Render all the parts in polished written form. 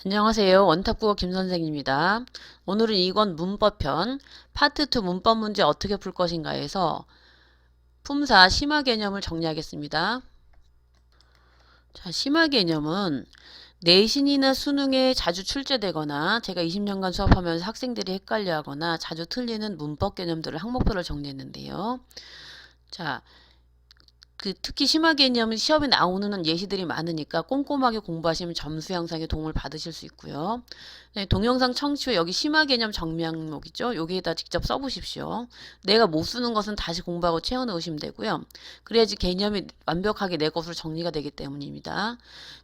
안녕하세요. 원탁국어 김선생입니다. 오늘은 이권 문법편 파트 2 문법 문제 어떻게 풀 것인가에서 품사 심화 개념을 정리하겠습니다. 자, 심화 개념은 내신이나 수능에 자주 출제되거나 제가 20년간 수업하면서 학생들이 헷갈려하거나 자주 틀리는 문법 개념들을 항목표를 정리했는데요. 자, 특히 심화 개념은 시험에 나오는 예시들이 많으니까 꼼꼼하게 공부하시면 점수 향상에 도움을 받으실 수 있고요. 네, 동영상 청취 후 여기 심화 개념 정리항목이죠. 여기에다 직접 써보십시오. 내가 못 쓰는 것은 다시 공부하고 채워넣으시면 되고요. 그래야지 개념이 완벽하게 내 것으로 정리가 되기 때문입니다.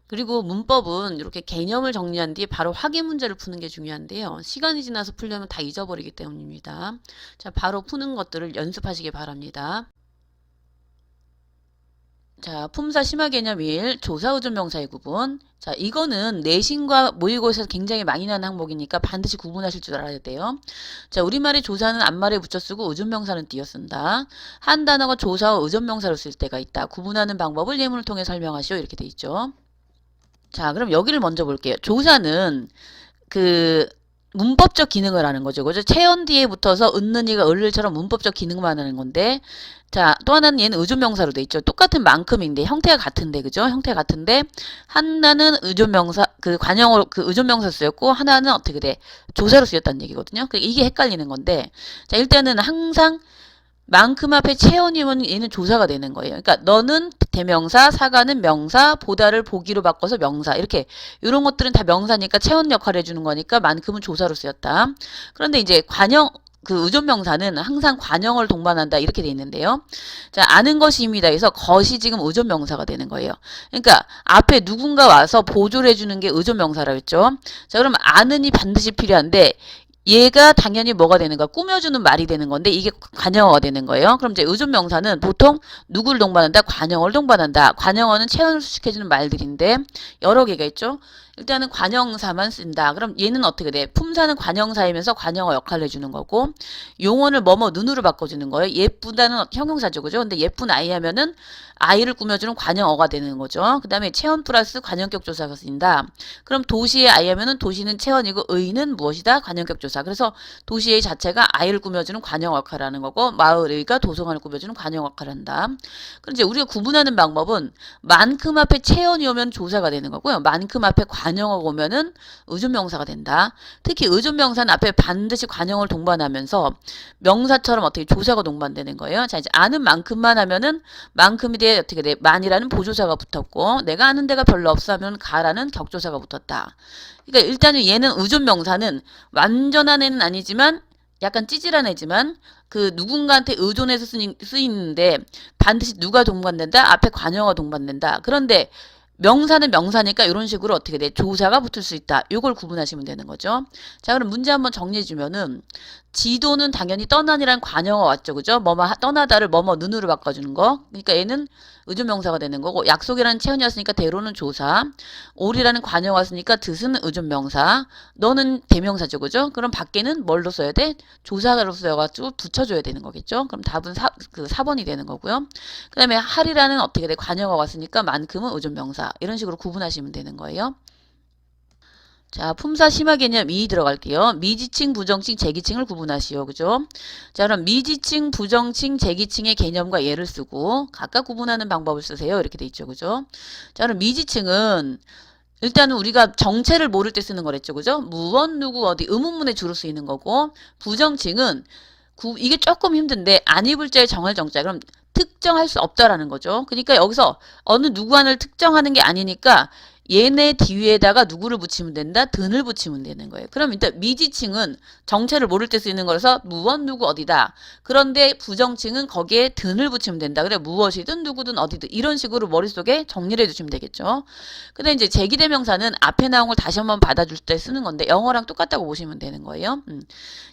그리고 문법은 이렇게 개념을 정리한 뒤에 바로 확인 문제를 푸는 게 중요한데요. 시간이 지나서 풀려면 다 잊어버리기 때문입니다. 자, 바로 푸는 것들을 연습하시기 바랍니다. 자, 품사 심화 개념 1, 조사 의존 명사의 구분. 자, 이거는 내신과 모의고사에서 굉장히 많이 나는 항목이니까 반드시 구분하실 줄 알아야 돼요. 자, 우리말의 조사는 앞말에 붙여 쓰고 의존 명사는 띄어 쓴다. 한 단어가 조사와 의존 명사로 쓸 때가 있다. 구분하는 방법을 예문을 통해 설명하시오. 이렇게 돼 있죠. 자, 그럼 여기를 먼저 볼게요. 조사는 문법적 기능을 하는 거죠. 그죠? 체언 뒤에 붙어서 은는이가 을을처럼 문법적 기능만 하는 건데, 자, 또 하나는 얘는 의존명사로 돼 있죠. 똑같은 만큼인데, 형태가 같은데, 그죠? 형태가 같은데, 하나는 의존명사, 관형으로, 의존명사 쓰였고, 하나는 어떻게 돼? 조사로 쓰였다는 얘기거든요. 이게 헷갈리는 건데, 자, 일단은 항상 만큼 앞에 체언이 오면 얘는 조사가 되는 거예요. 그러니까 너는 대명사, 사과는 명사, 보다를 보기로 바꿔서 명사 이렇게 이런 것들은 다 명사니까 체언 역할을 해주는 거니까 만큼은 조사로 쓰였다. 그런데 이제 관형 의존명사는 항상 관형을 동반한다 이렇게 돼 있는데요. 자, 아는 것입니다. 그래서 것이 지금 의존명사가 되는 거예요. 그러니까 앞에 누군가 와서 보조를 해주는 게 의존명사라고 했죠. 자, 그럼 아는이 반드시 필요한데 얘가 당연히 뭐가 되는 거야? 꾸며주는 말이 되는 건데 이게 관형어가 되는 거예요. 그럼 이제 의존명사는 보통 누구를 동반한다? 관형어를 동반한다. 관형어는 체언을 수식해주는 말들인데 여러 개가 있죠. 일단은 관형사만 쓴다. 그럼 얘는 어떻게 돼? 품사는 관형사이면서 관형어 역할을 해주는 거고 용어를 뭐뭐 눈으로 바꿔주는 거예요. 예쁘다는 형용사죠. 그죠? 근데 예쁜 아이 하면은 아이를 꾸며주는 관형어가 되는 거죠. 그 다음에 체언 플러스 관형격 조사가 쓰인다. 그럼 도시의 아이 하면은 도시는 체언이고 의는 무엇이다? 관형격 조사. 그래서 도시의 자체가 아이를 꾸며주는 관형 역할을 하는 거고 마을의가 도서관을 꾸며주는 관형 역할을 한다. 그럼 이제 우리가 구분하는 방법은 만큼 앞에 체언이 오면 조사가 되는 거고요. 만큼 앞에 관형어가 오면은 의존명사가 된다. 특히 의존명사는 앞에 반드시 관형을 동반하면서 명사처럼 어떻게 조사가 동반되는 거예요. 자, 이제 아는 만큼만 하면은 만큼이 돼 어떻게 돼? 만이라는 보조사가 붙었고 내가 아는 데가 별로 없어 하면 가라는 격조사가 붙었다. 그러니까 일단은 얘는 의존명사는 완전한 애는 아니지만 약간 찌질한 애지만 누군가한테 의존해서 쓰이는데 반드시 누가 동반된다? 앞에 관형어가 동반된다. 그런데 명사는 명사니까 이런 식으로 어떻게 돼? 조사가 붙을 수 있다. 이걸 구분하시면 되는 거죠. 자, 그럼 문제 한번 정리해 주면은 지도는 당연히 떠나니란 관형어 왔죠. 그죠? 뭐뭐 떠나다를 뭐뭐 눈으로 바꿔주는 거. 그러니까 얘는 의존명사가 되는 거고 약속이라는 체언이었으니까 대로는 조사. 올이라는 관형어 왔으니까 뜻은 의존명사. 너는 대명사죠. 그죠? 그럼 밖에는 뭘로 써야 돼? 조사로 써가지고 붙여줘야 되는 거겠죠. 그럼 답은 4번이 되는 거고요. 그 다음에 할이라는 어떻게 돼? 관형어 왔으니까 만큼은 의존명사. 이런 식으로 구분하시면 되는 거예요. 자, 품사 심화 개념 2 들어갈게요. 미지칭, 부정칭, 재기칭을 구분하시오. 그죠? 자, 그럼 미지칭, 부정칭, 재기칭의 개념과 예를 쓰고 각각 구분하는 방법을 쓰세요. 이렇게 돼 있죠. 그죠? 자, 그럼 미지칭은 일단은 우리가 정체를 모를 때 쓰는 거랬죠. 그죠? 무엇, 누구, 어디 의문문에 주로 쓰이는 거고 부정칭은 이게 조금 힘든데 안 입을 자에 정할 정자. 그럼 특정할 수 없다라는 거죠. 그러니까 여기서 어느 누구 하나를 특정하는 게 아니니까 얘네 뒤에다가 누구를 붙이면 된다? 든을 붙이면 되는 거예요. 그럼 일단 미지칭은 정체를 모를 때 쓰이는 거라서 무엇 누구 어디다. 그런데 부정칭은 거기에 든을 붙이면 된다. 그래 무엇이든 누구든 어디든 이런 식으로 머릿속에 정리를 해주시면 되겠죠. 근데 이제 제기대명사는 앞에 나온 걸 다시 한번 받아줄 때 쓰는 건데 영어랑 똑같다고 보시면 되는 거예요.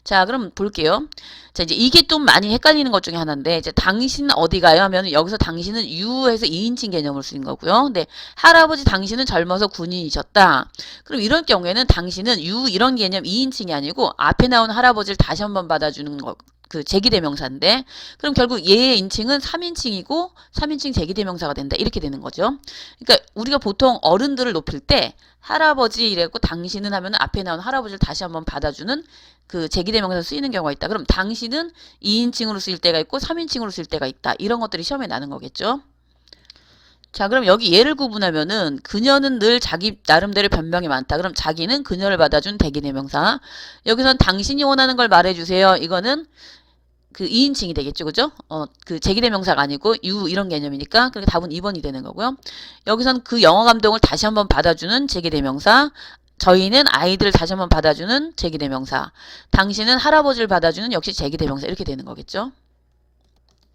자, 그럼 볼게요. 자, 이제 이게 좀 많이 헷갈리는 것 중에 하나인데 이제 당신은 어디 가요? 하면 여기서 당신은 유해서 2인칭 개념을 쓰인 거고요. 근데 할아버지 당신은 젊어서 군인이셨다. 그럼 이런 경우에는 당신은 이런 개념 2인칭이 아니고 앞에 나온 할아버지를 다시 한번 받아주는 거. 그 제기대명사인데 그럼 결국 얘의 인칭은 3인칭이고 3인칭 제기대명사가 된다. 이렇게 되는 거죠. 그러니까 우리가 보통 어른들을 높일 때 할아버지 이랬고 당신은 하면 앞에 나온 할아버지를 다시 한번 받아주는 그 제기대명사로 쓰이는 경우가 있다. 그럼 당신은 2인칭으로 쓰일 때가 있고 3인칭으로 쓰일 때가 있다. 이런 것들이 시험에 나는 거겠죠. 자, 그럼 여기 얘를 구분하면은 그녀는 늘 자기 나름대로 변명이 많다. 그럼 자기는 그녀를 받아준 대기대명사. 여기선 당신이 원하는 걸 말해주세요. 이거는 그 2인칭이 되겠죠. 그죠? 그 제기대명사가 아니고 you 이런 개념이니까 그렇게 답은 2번이 되는 거고요. 여기선 그 영어 감독을 다시 한번 받아주는 제기대명사. 저희는 아이들을 다시 한번 받아주는 제기대명사. 당신은 할아버지를 받아주는 역시 제기대명사. 이렇게 되는 거겠죠.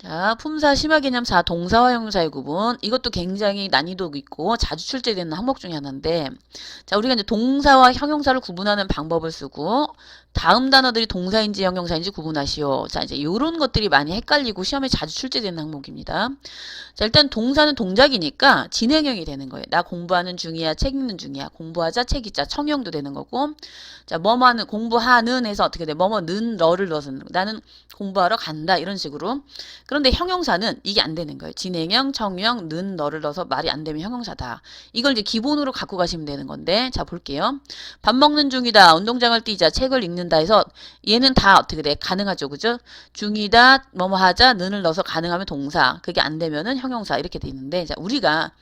자, 품사, 심화개념 4, 동사와 형용사의 구분. 이것도 굉장히 난이도 있고 자주 출제되는 항목 중에 하나인데, 자, 우리가 이제 동사와 형용사를 구분하는 방법을 쓰고, 다음 단어들이 동사인지 형용사인지 구분하시오. 자, 이제 요런 것들이 많이 헷갈리고 시험에 자주 출제되는 항목입니다. 자, 일단 동사는 동작이니까 진행형이 되는 거예요. 나 공부하는 중이야, 책 읽는 중이야. 공부하자, 책 읽자, 청형도 되는 거고. 자, 뭐뭐하는, 공부하는 해서 어떻게 돼? 뭐뭐는 너를 넣어서 나는 공부하러 간다. 이런 식으로. 그런데 형용사는 이게 안 되는 거예요. 진행형, 청형, 는 너를 넣어서 말이 안 되면 형용사다. 이걸 이제 기본으로 갖고 가시면 되는 건데, 자, 볼게요. 밥 먹는 중이다, 운동장을 뛰자, 책을 읽는다 해서 얘는 다 어떻게 돼? 가능하죠. 그죠? 중이다, 뭐뭐 하자, 는을 넣어서 가능하면 동사. 그게 안 되면은 형용사. 이렇게 돼 있는데, 자, 우리가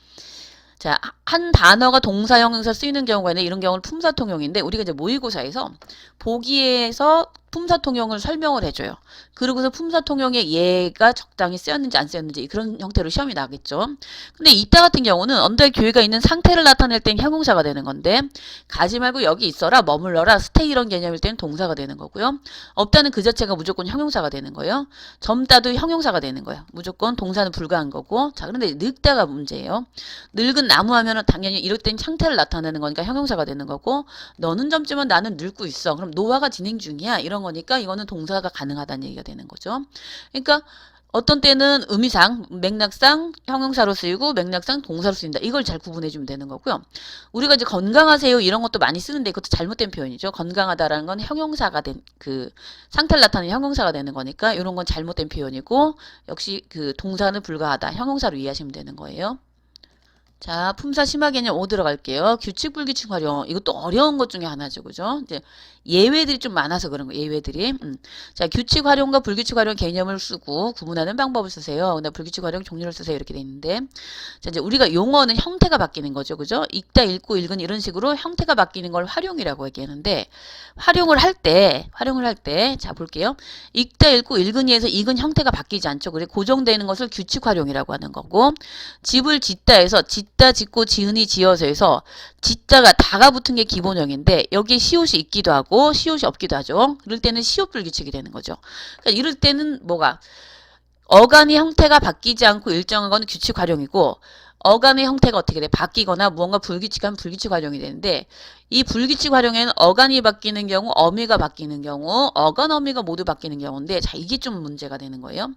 자, 한 단어가 동사, 형용사 쓰이는 경우가 있는데 이런 경우는 품사통용인데 우리가 이제 모의고사에서 보기에서 품사통용을 설명을 해줘요. 그러고서 품사통용에 얘가 적당히 쓰였는지 안 쓰였는지 그런 형태로 시험이 나겠죠. 근데 이따 같은 경우는 언더의 교회가 있는 상태를 나타낼 땐 형용사가 되는 건데 가지 말고 여기 있어라, 머물러라, 스테이 이런 개념일 때는 동사가 되는 거고요. 없다는 그 자체가 무조건 형용사가 되는 거예요. 젊다도 형용사가 되는 거예요. 무조건 동사는 불가한 거고. 자, 그런데 늙다가 문제예요. 늙은 나무 하면은 당연히 이럴 땐 상태를 나타내는 거니까 형용사가 되는 거고 너는 젊지만 나는 늙고 있어. 그럼 노화가 진행 중이야. 이런 거니까 이거는 동사가 가능하다는 얘기가 되는 거죠. 그러니까 어떤 때는 의미상, 맥락상 형용사로 쓰이고 맥락상 동사로 쓰인다. 이걸 잘 구분해 주면 되는 거고요. 우리가 이제 건강하세요 이런 것도 많이 쓰는데 그것도 잘못된 표현이죠. 건강하다라는 건 형용사가 된 그 상태를 나타내는 형용사가 되는 거니까 이런 건 잘못된 표현이고 역시 그 동사는 불가하다. 형용사로 이해하시면 되는 거예요. 자, 품사 심화 개념 5 들어갈게요. 규칙, 불규칙 활용. 이것도 어려운 것 중에 하나죠. 그죠? 이제 예외들이 좀 많아서 그런 거예요. 예외들이. 자, 규칙 활용과 불규칙 활용 개념을 쓰고 구분하는 방법을 쓰세요. 근데 불규칙 활용 종류를 쓰세요. 이렇게 돼 있는데. 자, 이제 우리가 용어는 형태가 바뀌는 거죠. 그죠? 읽다, 읽고, 읽은 이런 식으로 형태가 바뀌는 걸 활용이라고 얘기하는데 활용을 할 때, 자, 볼게요. 읽다, 읽고, 읽은이에서 읽은 형태가 바뀌지 않죠. 그래 고정되는 것을 규칙 활용이라고 하는 거고 집을 짓다 해서 짓다, 짓고, 지은이, 지어서 해서 짓다가 다가 붙은 게 기본형인데 여기에 시옷이 있기도 하고 시옷이 없기도 하죠. 그럴 때는 시옷 불규칙이 되는 거죠. 그러니까 이럴 때는 뭐가 어간의 형태가 바뀌지 않고 일정한 건 규칙 활용이고 어간의 형태가 어떻게 돼? 바뀌거나 무언가 불규칙한 불규칙 활용이 되는데 이 불규칙 활용에는 어간이 바뀌는 경우, 어미가 바뀌는 경우, 어간, 어미가 모두 바뀌는 경우인데 자 이게 좀 문제가 되는 거예요.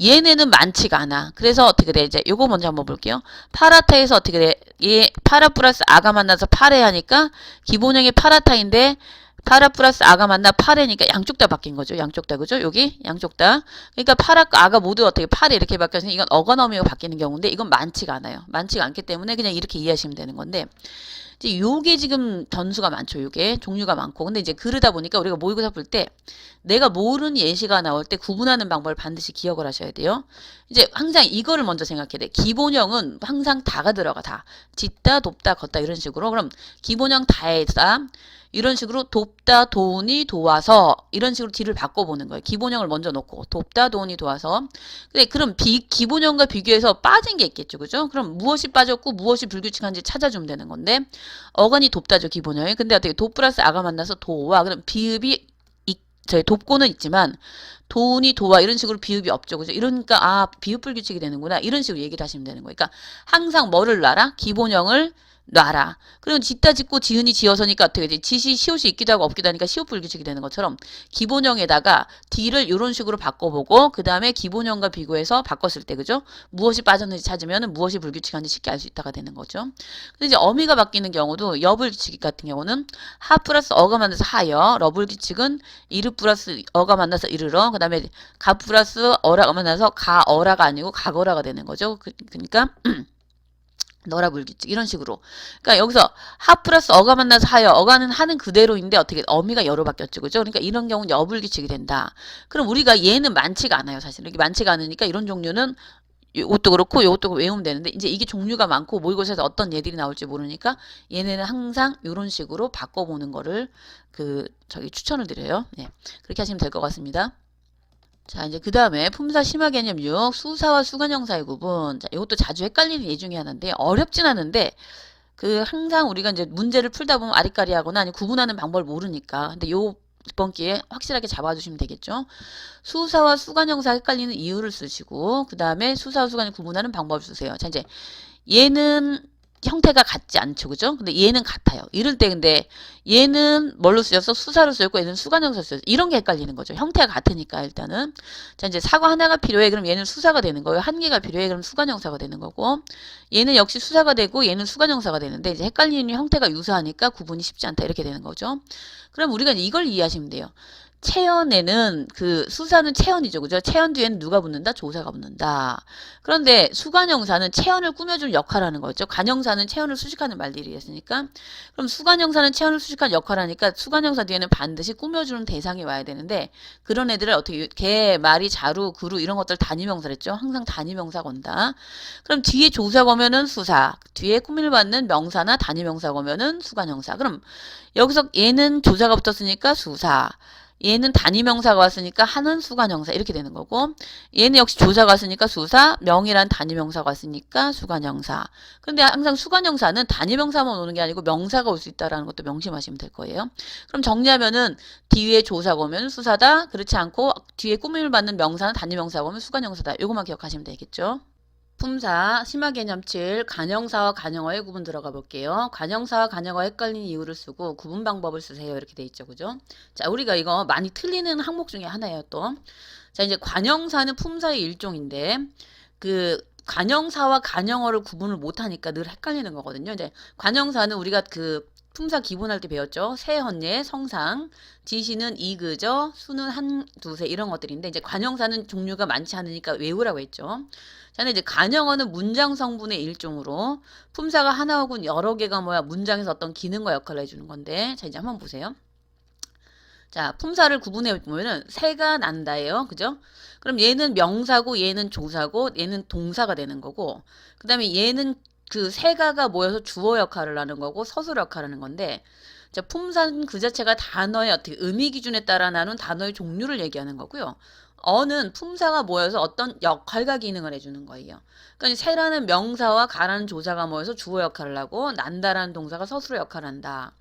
얘네는 많지가 않아. 그래서 어떻게 돼? 이제 요거 먼저 한번 볼게요. 파라타에서 어떻게 돼? 얘 파라 플러스 아가 만나서 파레 하니까 기본형이 파라타인데 파라 플러스 아가 만나 파레니까 양쪽 다 바뀐 거죠. 양쪽 다 그죠? 여기 양쪽 다. 그러니까 파라과 아가 모두 어떻게 파레 이렇게 바뀌어서 이건 어간어미가 바뀌는 경우인데 이건 많지가 않아요. 많지가 않기 때문에 그냥 이렇게 이해하시면 되는 건데 이제 요게 지금 변수가 많죠. 요게 종류가 많고 근데 이제 그러다 보니까 우리가 모의고사 풀 때 내가 모르는 예시가 나올 때 구분하는 방법을 반드시 기억을 하셔야 돼요. 이제 항상 이거를 먼저 생각해야 돼. 기본형은 항상 다가 들어가 다. 짓다, 돕다, 걷다 이런 식으로 그럼 기본형 다에다 이런 식으로 돕다, 도우니, 도와서 이런 식으로 뒤를 바꿔보는 거예요. 기본형을 먼저 놓고 돕다, 도우니, 도와서 그래 그럼 기본형과 비교해서 빠진 게 있겠죠. 그죠? 그럼 무엇이 빠졌고 무엇이 불규칙한지 찾아주면 되는 건데 어간이 돕다죠. 기본형이. 근데 어떻게 돕 플러스 아가 만나서 도와 그럼 비읍이 저희 돕고는 있지만 도우니 도와 이런 식으로 비읍이 없죠. 그죠? 이러니까 아 비읍 불규칙이 되는구나 이런 식으로 얘기를 하시면 되는 거예요. 그러니까 항상 뭐를 알아? 기본형을 놔라. 그리고 짓다 짓고 지은이 지어서니까 어떻게 되지? 짓이 시옷이 있기도 하고 없기도 하니까 시옷 불규칙이 되는 것처럼 기본형에다가 D를 이런 식으로 바꿔보고 그 다음에 기본형과 비교해서 바꿨을 때 그죠? 무엇이 빠졌는지 찾으면 무엇이 불규칙한지 쉽게 알 수 있다가 되는 거죠. 근데 이제 어미가 바뀌는 경우도 여불규칙 같은 경우는 하 플러스 어가 만나서 하여, 러불규칙은 이르 플러스 어가 만나서 이르러, 그 다음에 가 플러스 어라가 만나서 가어라가 아니고 가거라가 되는 거죠. 그러니까 너라 불규칙 이런 식으로. 그러니까 여기서 하 플러스 어가 만나서 하여, 어가는 하는 그대로인데 어떻게 어미가 여로 바뀌었죠, 그죠? 그러니까 이런 경우는 여불규칙이 된다. 그럼 우리가 얘는 많지가 않아요, 사실. 이렇게 많지가 않으니까 이런 종류는 이것도 그렇고 이것도 외우면 되는데 이제 이게 종류가 많고 모의고사에서 어떤 얘들이 나올지 모르니까 얘네는 항상 이런 식으로 바꿔보는 거를 추천을 드려요. 네, 그렇게 하시면 될 것 같습니다. 자, 이제 그 다음에 품사 심화 개념 6, 수사와 수관형사의 구분. 자, 이것도 자주 헷갈리는 예 중에 하나인데, 어렵진 않은데, 항상 우리가 이제 문제를 풀다 보면 아리까리하거나 아니 구분하는 방법을 모르니까. 근데 이번 기회에 확실하게 잡아주시면 되겠죠. 수사와 수관형사 헷갈리는 이유를 쓰시고, 그 다음에 수사와 수관을 구분하는 방법을 쓰세요. 자, 이제 얘는 형태가 같지 않죠. 그죠? 근데 얘는 같아요. 이럴 때 근데 얘는 뭘로 쓰였어? 수사로 쓰였고 얘는 수관형사로 쓰였어. 이런 게 헷갈리는 거죠. 형태가 같으니까 일단은. 자, 이제 사과 하나가 필요해. 그럼 얘는 수사가 되는 거예요. 한 개가 필요해. 그럼 수관형사가 되는 거고. 얘는 역시 수사가 되고 얘는 수관형사가 되는데 이제 헷갈리는 형태가 유사하니까 구분이 쉽지 않다. 이렇게 되는 거죠. 그럼 우리가 이걸 이해하시면 돼요. 체연에는 수사는 체연이죠. 그죠? 체연 뒤에는 누가 붙는다? 조사가 붙는다. 그런데 수관형사는 체연을 꾸며주는 역할을 하는 거죠. 관형사는 체연을 수식하는 말들이 있으니까. 그럼 수관형사는 체연을 수식하는 역할을 하니까 수관형사 뒤에는 반드시 꾸며주는 대상이 와야 되는데 그런 애들을 어떻게 개, 말이, 자루, 그루 이런 것들 단위명사랬죠. 항상 단위명사가 온다. 그럼 뒤에 조사가 오면은 수사, 뒤에 꾸밀 받는 명사나 단위명사가 오면은 수관형사. 그럼 여기서 얘는 조사가 붙었으니까 수사. 얘는 단위명사가 왔으니까 하는 수관형사 이렇게 되는 거고 얘는 역시 조사가 왔으니까 수사, 명이란 단위명사가 왔으니까 수관형사. 근데 항상 수관형사는 단위명사만 오는 게 아니고 명사가 올 수 있다는 것도 명심하시면 될 거예요. 그럼 정리하면은 뒤에 조사가 오면 수사다. 그렇지 않고 뒤에 꾸밈을 받는 명사는 단위명사가 오면 수관형사다. 요것만 기억하시면 되겠죠. 품사, 심화 개념 7, 관형사와 관형어의 구분 들어가 볼게요. 관형사와 관형어 헷갈리는 이유를 쓰고 구분 방법을 쓰세요. 이렇게 돼 있죠. 그죠? 자, 우리가 이거 많이 틀리는 항목 중에 하나예요, 또. 자, 이제 관형사는 품사의 일종인데, 관형사와 관형어를 구분을 못하니까 늘 헷갈리는 거거든요. 이제 관형사는 우리가 품사 기본할 때 배웠죠. 세, 헌예, 성상, 지시는 이그저, 수는 한, 두세 이런 것들인데 이제 관형사는 종류가 많지 않으니까 외우라고 했죠. 자, 근데 이제 관형어는 문장 성분의 일종으로 품사가 하나 혹은 여러 개가 문장에서 어떤 기능과 역할을 해주는 건데 자, 이제 한번 보세요. 자, 품사를 구분해 보면은 새가 난다예요. 그죠? 그럼 얘는 명사고 얘는 조사고 얘는 동사가 되는 거고 그 다음에 얘는 새가가 모여서 주어 역할을 하는 거고 서술 역할을 하는 건데 자, 품사는 그 자체가 단어의 어떻게 의미 기준에 따라 나눈 단어의 종류를 얘기하는 거고요. 어는 품사가 모여서 어떤 역할과 기능을 해주는 거예요. 그러니까 새라는 명사와 가라는 조사가 모여서 주어 역할을 하고 난다라는 동사가 서술의 역할을 한다.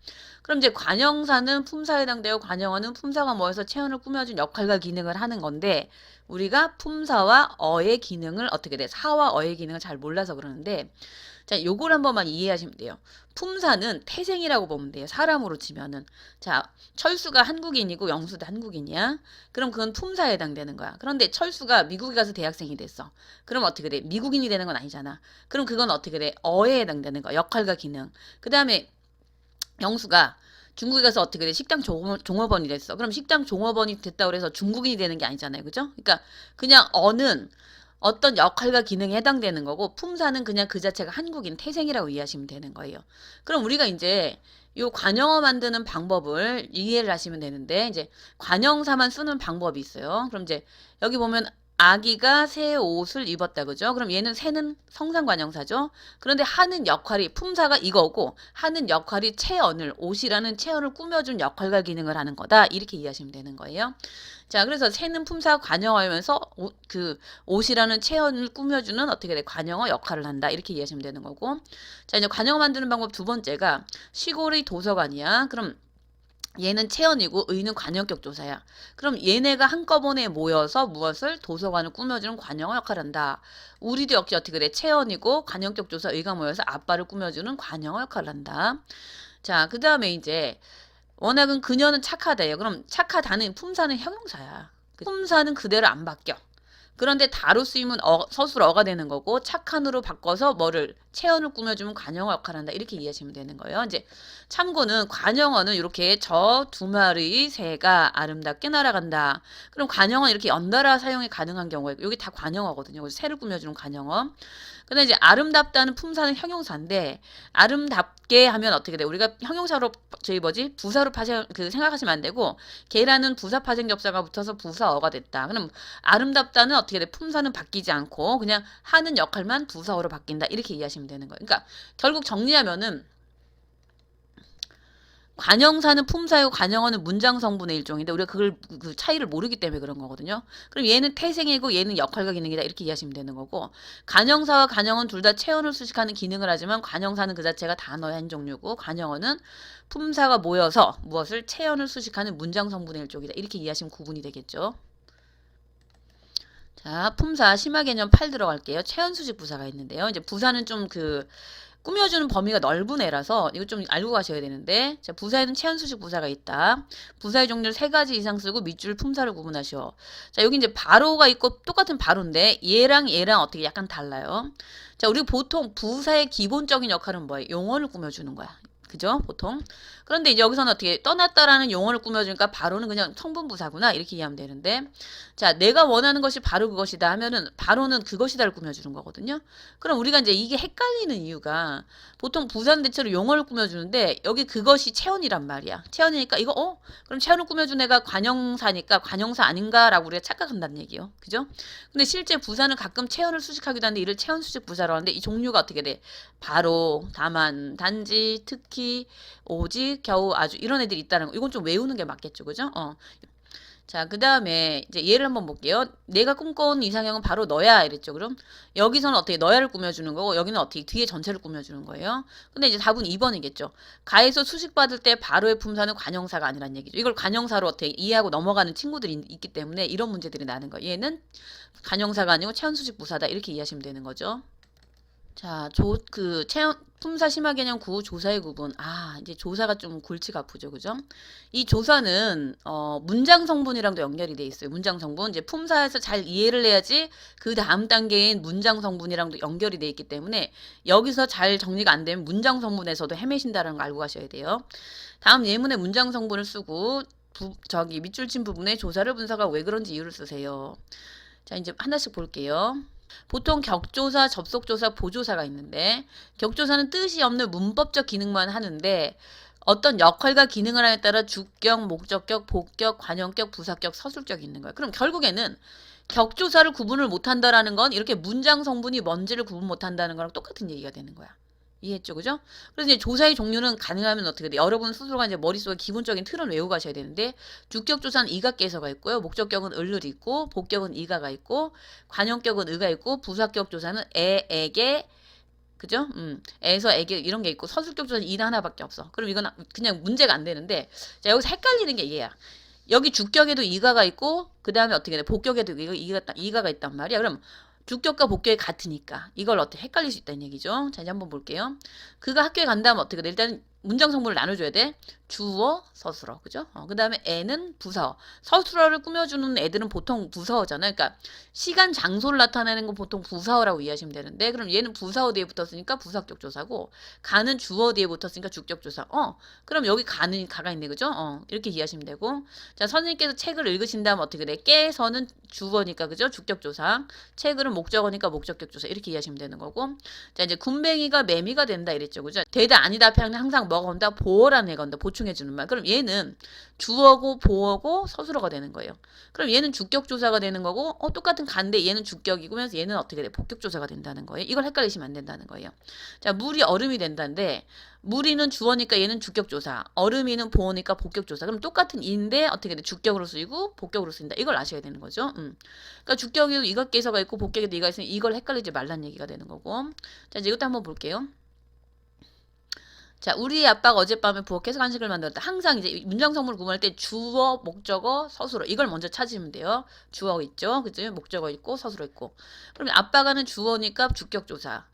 그럼 이제 관형사는 품사에 해당되고 관형어는 품사가 모여서 체언을 꾸며준 역할과 기능을 하는 건데 우리가 품사와 어의 기능을 어떻게 돼? 사와 어의 기능을 잘 몰라서 그러는데 자, 요걸 한 번만 이해하시면 돼요. 품사는 태생이라고 보면 돼요. 사람으로 치면은. 자, 철수가 한국인이고 영수도 한국인이야. 그럼 그건 품사에 해당되는 거야. 그런데 철수가 미국에 가서 대학생이 됐어. 그럼 어떻게 돼? 미국인이 되는 건 아니잖아. 그럼 그건 어떻게 돼? 어에 해당되는 거야. 역할과 기능. 그 다음에 영수가 중국에 가서 어떻게 돼? 식당 종업원이 됐어. 그럼 식당 종업원이 됐다고 해서 중국인이 되는 게 아니잖아요. 그죠? 그러니까 그냥 어는 어떤 역할과 기능에 해당되는 거고 품사는 그냥 그 자체가 한국인 태생이라고 이해하시면 되는 거예요. 그럼 우리가 이제 요 관형어 만드는 방법을 이해를 하시면 되는데 이제 관형사만 쓰는 방법이 있어요. 그럼 이제 여기 보면 아기가 새 옷을 입었다 그죠? 그럼 얘는 새는 성상관형사죠. 그런데 하는 역할이 품사가 이거고 하는 역할이 체언을 옷이라는 체언을 꾸며준 역할과 기능을 하는 거다. 이렇게 이해하시면 되는 거예요. 자, 그래서 새는 품사 관형어이면서 옷이라는 체언을 꾸며주는 어떻게 돼? 관형어 역할을 한다. 이렇게 이해하시면 되는 거고. 자, 이제 관형어 만드는 방법 두 번째가 시골의 도서관이야. 그럼 얘는 체언이고 의는 관형격 조사야. 그럼 얘네가 한꺼번에 모여서 무엇을 도서관을 꾸며주는 관형의 역할을 한다. 우리도 역시 어떻게 그래? 체언이고 관형격 조사 의가 모여서 아빠를 꾸며주는 관형의 역할을 한다. 자, 그 다음에 이제 워낙은 그녀는 착하다예요. 그럼 착하다는 품사는 형용사야. 품사는 그대로 안 바뀌어. 그런데 다로 쓰이면 서술 어가 되는 거고 착한으로 바꿔서 뭐를 체언을 꾸며주면 관형어 역할을 한다. 이렇게 이해하시면 되는 거예요. 이제 참고는 관형어는 이렇게 저 두 마리 새가 아름답게 날아간다. 그럼 관형어는 이렇게 연달아 사용이 가능한 경우에 여기 다 관형어거든요. 그래서 새를 꾸며주는 관형어. 근데 이제 아름답다는 품사는 형용사인데 아름답게 하면 어떻게 돼? 우리가 형용사로 저희 뭐지? 부사로 생각하시면 안 되고 걔라는 부사 파생접사가 붙어서 부사어가 됐다. 그럼 아름답다는 어떻게 돼? 품사는 바뀌지 않고 그냥 하는 역할만 부사어로 바뀐다. 이렇게 이해하시면 되는 거예요. 그러니까 결국 정리하면은 관형사는 품사이고 관형어는 문장 성분의 일종인데 우리가 그걸 그 차이를 모르기 때문에 그런 거거든요. 그럼 얘는 태생이고 얘는 역할과 기능이다 이렇게 이해하시면 되는 거고 관형사와 관형어는 둘 다 체언을 수식하는 기능을 하지만 관형사는 그 자체가 단어의 한 종류고 관형어는 품사가 모여서 무엇을 체언을 수식하는 문장 성분의 일종이다 이렇게 이해하시면 구분이 되겠죠. 자, 품사 심화 개념 8 들어갈게요. 체언 수식 부사가 있는데요. 이제 부사는 좀 꾸며주는 범위가 넓은 애라서 이거 좀 알고 가셔야 되는데 자, 부사에는 체언수식 부사가 있다. 부사의 종류를 3가지 이상 쓰고 밑줄 품사를 구분하시오. 자, 여기 이제 바로가 있고 똑같은 바로인데 얘랑 어떻게 약간 달라요. 자, 우리 보통 부사의 기본적인 역할은 뭐예요? 용어를 꾸며주는 거야. 그죠? 보통. 그런데 이제 여기서는 어떻게 떠났다라는 용어를 꾸며주니까 바로는 그냥 성분부사구나 이렇게 이해하면 되는데 자 내가 원하는 것이 바로 그것이다 하면은 바로는 그것이다를 꾸며주는 거거든요. 그럼 우리가 이제 이게 헷갈리는 이유가 보통 부사는 대체로 용어를 꾸며주는데 여기 그것이 체언이란 말이야. 체언이니까 이거 그럼 체언을 꾸며준 애가 관형사니까 관형사 아닌가라고 우리가 착각한다는 얘기예요. 그죠? 근데 실제 부사는 가끔 체언을 수식하기도 하는데 이를 체언 수식 부사로 하는데 이 종류가 어떻게 돼? 바로, 다만, 단지, 특히, 오직, 겨우, 아주 이런 애들이 있다는 거. 이건 좀 외우는 게 맞겠죠. 그죠? 자, 그 다음에 이제 얘를 한번 볼게요. 내가 꿈꿔온 이상형은 바로 너야 이랬죠. 그럼 여기서는 어떻게 너야를 꾸며주는 거고 여기는 어떻게 뒤에 전체를 꾸며주는 거예요. 근데 이제 답은 2번이겠죠. 가에서 수식받을 때 바로의 품사는 관형사가 아니란 얘기죠. 이걸 관형사로 어떻게 이해하고 넘어가는 친구들이 있기 때문에 이런 문제들이 나는 거예요. 얘는 관형사가 아니고 체언수식 부사다 이렇게 이해하시면 되는 거죠. 자, 품사 심화 개념 9 조사의 구분. 이제 조사가 좀 골치가 아프죠. 그죠? 이 조사는, 문장 성분이랑도 연결이 돼 있어요. 문장 성분. 이제 품사에서 잘 이해를 해야지 그 다음 단계인 문장 성분이랑도 연결이 돼 있기 때문에 여기서 잘 정리가 안 되면 문장 성분에서도 헤매신다는 걸 알고 가셔야 돼요. 다음 예문의 문장 성분을 쓰고, 밑줄 친 부분에 조사를 분사가 왜 그런지 이유를 쓰세요. 자, 이제 하나씩 볼게요. 보통 격조사, 접속조사, 보조사가 있는데 격조사는 뜻이 없는 문법적 기능만 하는데 어떤 역할과 기능을 하에 따라 주격, 목적격, 복격, 관형격, 부사격, 서술격이 있는 거예요. 그럼 결국에는 격조사를 구분을 못한다라는 건 이렇게 문장 성분이 뭔지를 구분 못한다는 거랑 똑같은 얘기가 되는 거야. 이해했죠? 그죠? 그래서 이제 조사의 종류는 가능하면 어떻게 돼? 여러분 스스로가 이제 머릿속에 기본적인 틀은 외우고 가셔야 되는데, 주격조사는 이가께서가 있고요. 목적격은 을을이 있고, 복격은 이가가 있고, 관형격은 의가 있고, 부사격 조사는 에게, 그죠? 에서 에게 이런 게 있고, 서술격 조사는 이나 하나밖에 없어. 그럼 이건 그냥 문제가 안 되는데, 자, 여기서 헷갈리는 게 얘야. 여기 주격에도 이가가 있고, 그 다음에 어떻게 돼? 복격에도 이가가 있단 말이야. 그럼 주격과 복격이 같으니까 이걸 어떻게 헷갈릴 수 있다는 얘기죠. 자, 이제 한번 볼게요. 그가 학교에 간다면 어떻게 돼? 일단 문장 성분을 나눠줘야 돼. 주어, 서술어, 그죠? 그 다음에 애는 부사어. 서술어를 꾸며주는 애들은 보통 부사어잖아요. 그러니까 시간, 장소를 나타내는 건 보통 부사어라고 이해하시면 되는데, 그럼 얘는 부사어 뒤에 붙었으니까 부사격 조사고, 가는 주어 뒤에 붙었으니까 주격 조사. 그럼 여기 가가 있네, 그죠? 이렇게 이해하시면 되고, 자, 선생님께서 책을 읽으신다면 어떻게 돼? 깨서는 주어니까, 그죠? 주격 조사. 책을은 목적어니까 목적격 조사. 이렇게 이해하시면 되는 거고, 자, 이제 군뱅이가 매미가 된다 이랬죠, 그죠? 되다 아니다 하면 항상 뭐가 온다? 보어라는 애가 온다. 보충해주는 말. 그럼 얘는 주어고 보어고 서술어가 되는 거예요. 그럼 얘는 주격조사가 되는 거고 똑같은 간데 얘는 주격이고면서 얘는 어떻게 돼? 복격조사가 된다는 거예요. 이걸 헷갈리시면 안 된다는 거예요. 자, 물이 얼음이 된다는데 물이는 주어니까 얘는 주격조사, 얼음이는 보어니까 복격조사. 그럼 똑같은 인데 어떻게 돼? 주격으로 쓰이고 복격으로 쓰인다. 이걸 아셔야 되는 거죠. 그러니까 주격에도 이가께서가 있고 복격에도 이가 있으니 이걸 헷갈리지 말란 얘기가 되는 거고. 자, 이제 이것도 한번 볼게요. 자, 우리 아빠가 어젯밤에 부엌에서 간식을 만들었다. 항상 이제 문장 성분을 구분할 때 주어, 목적어, 서술어 이걸 먼저 찾으면 돼요. 주어 있죠, 그죠? 목적어 있고 서술어 있고. 그러면 아빠가는 주어니까 주격조사.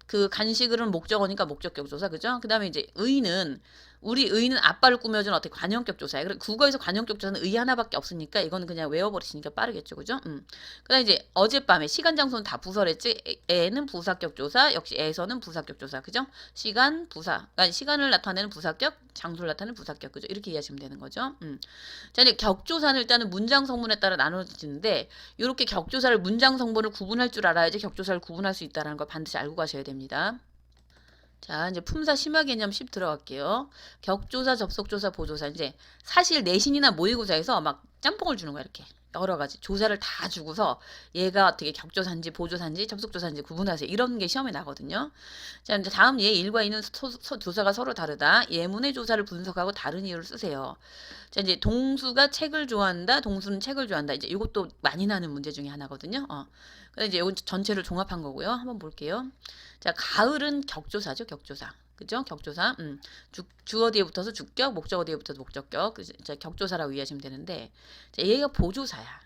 그 간식은 목적어니까 목적격 조사, 그죠? 그 다음에 이제 의는, 우리 의는 아빠를 꾸며주는 어떻게 관형격 조사예요. 그리고 국어에서 관형격 조사는 의 하나밖에 없으니까 이거는 그냥 외워버리시니까 빠르겠죠, 그죠? 그 다음에 이제 어젯밤에 시간 장소는 다 부서랬지. 애는 부사격 조사, 역시 애에서는 부사격 조사, 그죠? 시간, 부사. 그러니까 시간을 나타내는 부사격, 장소를 나타내는 부사격, 그죠? 이렇게 이해하시면 되는 거죠. 자, 이제 격조사는 일단은 문장 성분에 따라 나눠지는데, 이렇게 격조사를 문장 성분을 구분할 줄 알아야지 격조사를 구분할 수 있다는 걸 반드시 알고 가셔야 됩니다. 자, 이제 품사 심화 개념 10 들어갈게요. 격조사, 접속조사, 보조사. 이제 사실 내신이나 모의고사에서 막 짬뽕을 주는 거야, 이렇게. 여러 가지 조사를 다 주고서 얘가 어떻게 격조사인지 보조사인지 접속조사인지 구분하세요. 이런 게 시험에 나거든요. 자, 이제 다음 얘 1과 2는 조사가 서로 다르다. 예문의 조사를 분석하고 다른 이유를 쓰세요. 자, 이제 동수가 책을 좋아한다. 동수는 책을 좋아한다. 이제 이것도 많이 나는 문제 중에 하나거든요. 근데 이제 이건 전체를 종합한 거고요. 한번 볼게요. 자, 가을은 격조사죠, 격조사. 그죠? 격조사. 주어 뒤에 붙어서 주격, 목적어 뒤에 붙어서 목적격. 자, 격조사라고 이해하시면 되는데, 자, 얘가 보조사야.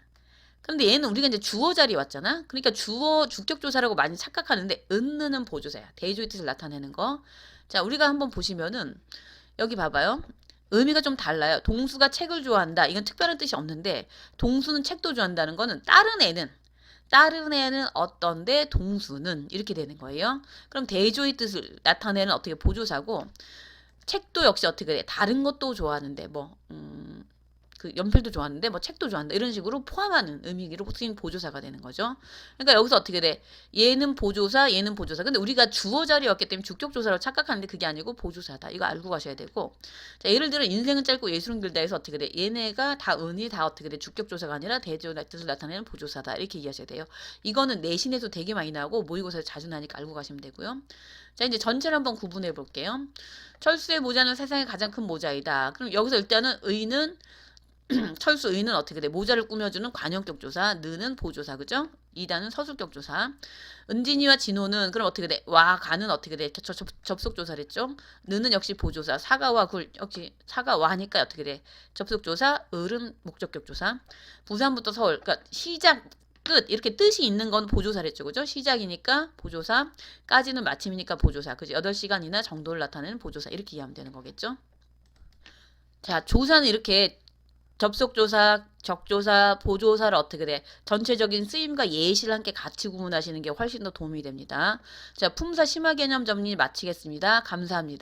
근데 얘는 우리가 이제 주어 자리에 왔잖아? 그러니까 주격조사라고 많이 착각하는데, 은느는 보조사야. 대조의 뜻을 나타내는 거. 자, 우리가 한번 보시면은, 여기 봐봐요. 의미가 좀 달라요. 동수가 책을 좋아한다. 이건 특별한 뜻이 없는데, 동수는 책도 좋아한다는 거는 다른 애는 어떤데 동수는 이렇게 되는 거예요. 그럼 대조의 뜻을 나타내는 어떻게 보조사고, 책도 역시 어떻게 돼? 다른 것도 좋아하는데 그 연필도 좋아하는데 뭐 책도 좋아한다 이런 식으로 포함하는 의미로 쓰인 보조사가 되는 거죠. 그러니까 여기서 어떻게 돼? 얘는 보조사, 얘는 보조사. 근데 우리가 주어 자리였기 때문에 주격조사로 착각하는데 그게 아니고 보조사다. 이거 알고 가셔야 되고. 자, 예를 들어 인생은 짧고 예술은 길다 해서 어떻게 돼? 얘네가 다 은이 다 어떻게 돼? 주격조사가 아니라 대조의 뜻을 나타내는 보조사다. 이렇게 이해하셔야 돼요. 이거는 내신에서 되게 많이 나오고 모의고사에서 자주 나니까 알고 가시면 되고요. 자, 이제 전체를 한번 구분해 볼게요. 철수의 모자는 세상의 가장 큰 모자이다. 그럼 여기서 일단은 의는 철수 의는 어떻게 돼? 모자를 꾸며주는 관형격 조사, 느는 보조사, 그죠? 이단은 서술격 조사. 은진이와 진호는 그럼 어떻게 돼? 와, 가는 어떻게 돼? 접속 조사랬죠? 느는 역시 보조사, 사가와 굴 역시 사가와니까 어떻게 돼? 접속 조사, 을은 목적격 조사. 부산부터 서울, 그러니까 시작 끝 이렇게 뜻이 있는 건 보조사랬죠, 그죠? 시작이니까 보조사, 까지는 마침이니까 보조사, 그죠? 8시간이나 정도를 나타내는 보조사 이렇게 이해하면 되는 거겠죠? 자, 조사는 이렇게 접속조사, 적조사, 보조사를 어떻게 돼? 전체적인 쓰임과 예시를 함께 같이 구분하시는 게 훨씬 더 도움이 됩니다. 자, 품사 심화 개념 정리 마치겠습니다. 감사합니다.